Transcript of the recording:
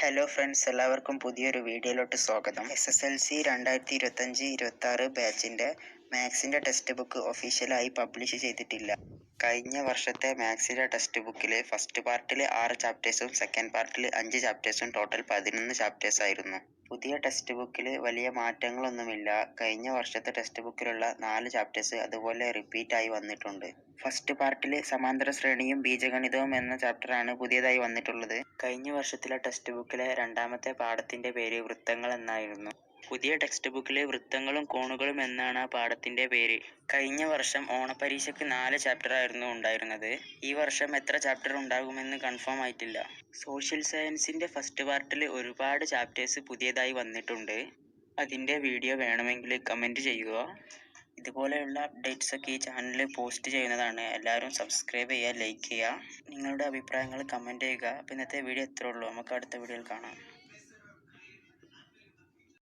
Hello friends, എല്ലാവർക്കും പുതിയൊരു വീഡിയോയിലോട്ട് സ്വാഗതം. SSLC 2025-26 ബാച്ചിൻ്റെ മാത്സിൻ്റെ ടെക്സ്റ്റ് ബുക്ക് ഒഫീഷ്യലായി പബ്ലിഷ് ചെയ്തിട്ടില്ല. കഴിഞ്ഞ വർഷത്തെ മാത്സിൻ്റെ ടെക്സ്റ്റ് ബുക്കിൽ ഫസ്റ്റ് പാർട്ടിൽ 6 ചാപ്റ്റേഴ്സും സെക്കൻഡ് പാർട്ടിൽ 5 ചാപ്റ്റേഴ്സും ടോട്ടൽ 11 ചാപ്റ്റേഴ്സ് ആയിരുന്നു. പുതിയ ടെക്സ്റ്റ് ബുക്കിൽ വലിയ മാറ്റങ്ങളൊന്നുമില്ല. കഴിഞ്ഞ വർഷത്തെ ടെക്സ്റ്റ് ബുക്കിലുള്ള 4 ചാപ്റ്റേഴ്സ് അതുപോലെ റിപ്പീറ്റായി വന്നിട്ടുണ്ട്. ഫസ്റ്റ് പാർട്ടിൽ സമാന്തര ശ്രേണിയും ബീജഗണിതവും എന്ന ചാപ്റ്ററാണ് പുതിയതായി വന്നിട്ടുള്ളത്. കഴിഞ്ഞ വർഷത്തിലെ ടെക്സ്റ്റ് ബുക്കിലെ രണ്ടാമത്തെ പാഠത്തിന്റെ പേര് വൃത്തങ്ങൾ എന്നായിരുന്നു. പുതിയ ടെക്സ്റ്റ് ബുക്കിലെ വൃത്തങ്ങളും കോണുകളും എന്നാണ് ആ പാഠത്തിന്റെ പേര്. കഴിഞ്ഞ വർഷം ഓണപരീക്ഷയ്ക്ക് 4 ചാപ്റ്റർ ആയിരുന്നു ഉണ്ടായിരുന്നത്. ഈ വർഷം എത്ര ചാപ്റ്റർ ഉണ്ടാകുമെന്ന് കൺഫേം ആയിട്ടില്ല. സോഷ്യൽ സയൻസിന്റെ ഫസ്റ്റ് പാർട്ടിൽ ഒരുപാട് ചാപ്റ്റേഴ്സ് പുതിയതായി വന്നിട്ടുണ്ട്. അതിന്റെ വീഡിയോ വേണമെങ്കിൽ കമന്റ് ചെയ്യുക. ഇതുപോലെയുള്ള അപ്ഡേറ്റ്സ് ഒക്കെ ഈ ചാനലിൽ പോസ്റ്റ് ചെയ്യുന്നതാണ്. എല്ലാവരും സബ്സ്ക്രൈബ് ചെയ്യുക, ലൈക്ക് ചെയ്യുക, നിങ്ങളുടെ അഭിപ്രായങ്ങൾ കമന്റ് ചെയ്യുക. അപ്പോൾ ഇന്നത്തെ വീഡിയോ ഇത്രേ ഉള്ളൂ. നമുക്ക് അടുത്ത വീഡിയോയിൽ കാണാം.